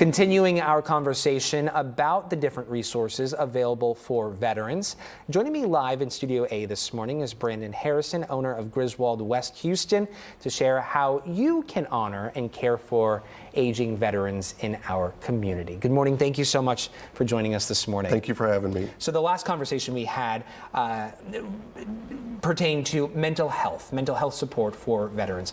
Continuing our conversation about the different resources available for veterans. Joining me live in Studio A this morning is Brandon Harrison, owner of Griswold West Houston, to share how you can honor and care for aging veterans in our community. Good morning. Thank you so much for joining us this morning. Thank you for having me. So the last conversation we had pertained to mental health support for veterans.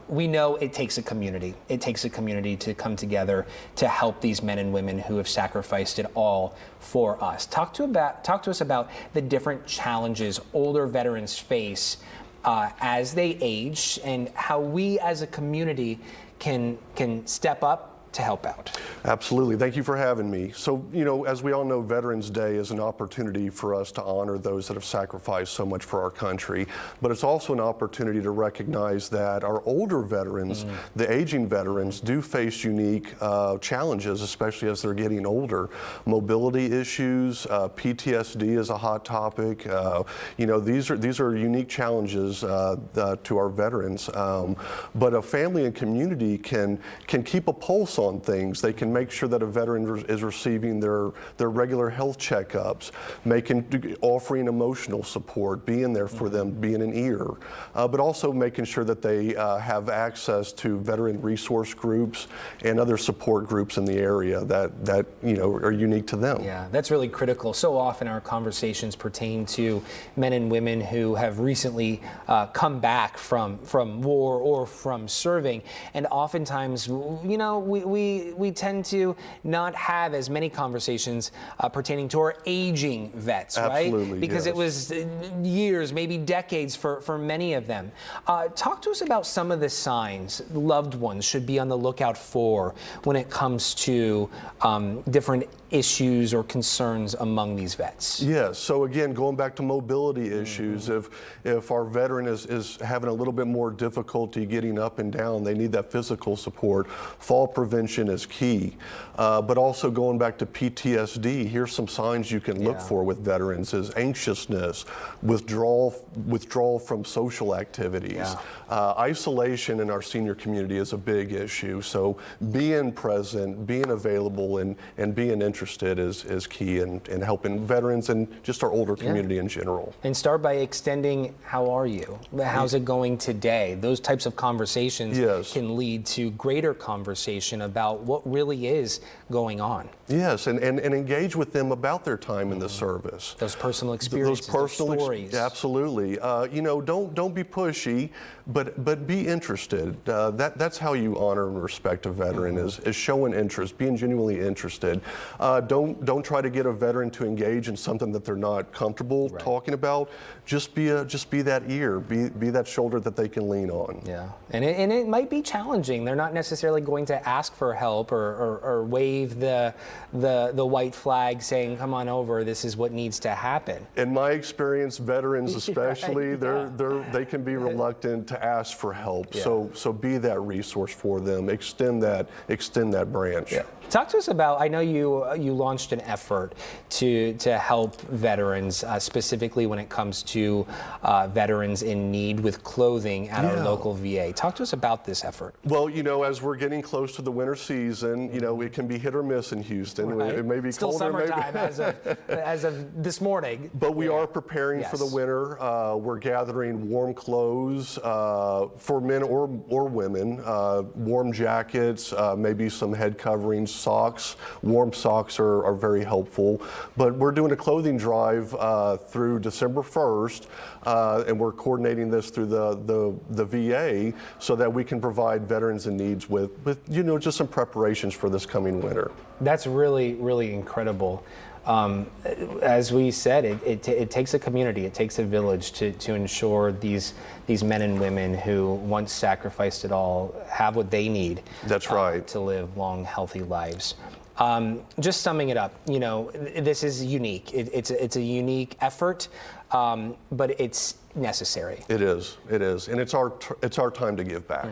We know it takes a community. It takes a community to come together to help these men and women who have sacrificed it all for us. Talk to us about the different challenges older veterans face as they age, and how we as a community can step up to help out. Absolutely. Thank you for having me. So, as we all know, Veterans Day is an opportunity for us to honor those that have sacrificed so much for our country, but it's also an opportunity to recognize that our older veterans, the aging veterans, do face unique challenges, especially as they're getting older. Mobility issues, PTSD is a hot topic. These are unique challenges to our veterans, but a family and community can keep a pulse on things. They can make sure that a veteran is receiving their regular health checkups, offering emotional support, being there for them, being an ear, but also making sure that they have access to veteran resource groups and other support groups in the area that are unique to them. Yeah, that's really critical. So often our conversations pertain to men and women who have recently come back from war or from serving, and oftentimes, we tend to not have as many conversations pertaining to our aging vets, Absolutely, right? Because yes. it was years, maybe decades for many of them. Talk to us about some of the signs loved ones should be on the lookout for when it comes to different issues or concerns among these vets. Yes, so again, going back to mobility issues, if our veteran is having a little bit more difficulty getting up and down, they need that physical support. Fall prevention is key, but also going back to PTSD, here's some signs you can look for with veterans: is anxiousness, withdrawal from social activities. Isolation in our senior community is a big issue, so being present, being available, and being interested is key in helping veterans and just our older community in general. And start by extending, how are you? How's it going today? Those types of conversations can lead to greater conversation about what really is going on. Yes, and engage with them about their time in the service. Those personal experiences, those stories. Absolutely. Don't be pushy, but be interested. That's how you honor and respect a veteran, is showing interest, being genuinely interested. Don't try to get a veteran to engage in something that they're not comfortable talking about. Just be that ear, be that shoulder that they can lean on. Yeah, and it might be challenging. They're not necessarily going to ask for help or wave the white flag saying, "Come on over. This is what needs to happen." In my experience, veterans especially, they can be reluctant to ask for help. So be that resource for them. Extend that branch. Yeah. Talk to us about, I know you launched an effort to help veterans, specifically when it comes to veterans in need with clothing at our local VA. Talk to us about this effort. Well, as we're getting close to the winter season, it can be hit or miss in Houston. Right. It may be still colder, summertime as of this morning. But we are preparing for the winter. We're gathering warm clothes for men or women, warm jackets, maybe some head coverings, socks. Warm socks are very helpful. But we're doing a clothing drive through December 1st, and we're coordinating this through the VA so that we can provide veterans in needs with just some preparations for this coming winter. That's really, really incredible. As we said, it takes a community, it takes a village to ensure these men and women who once sacrificed it all have what they need. That's right. To live long, healthy lives. Just summing it up, this is unique. It's a unique effort, but it's necessary. It is, and it's our time to give back.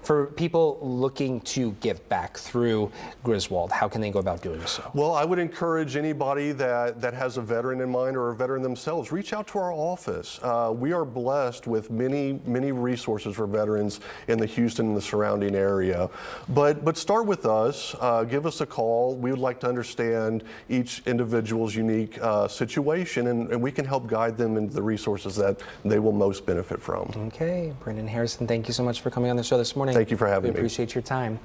For people looking to give back through Griswold, how can they go about doing so? Well, I would encourage anybody that has a veteran in mind or a veteran themselves, reach out to our office. We are blessed with many resources for veterans in the Houston and the surrounding area. But start with us. Give us a call. We would like to understand each individual's unique situation, and we can help guide them into the resources that they will most benefit from. Okay, Brendan Harrison, thank you so much for coming on the show this morning. Thank you for having me. We appreciate your time.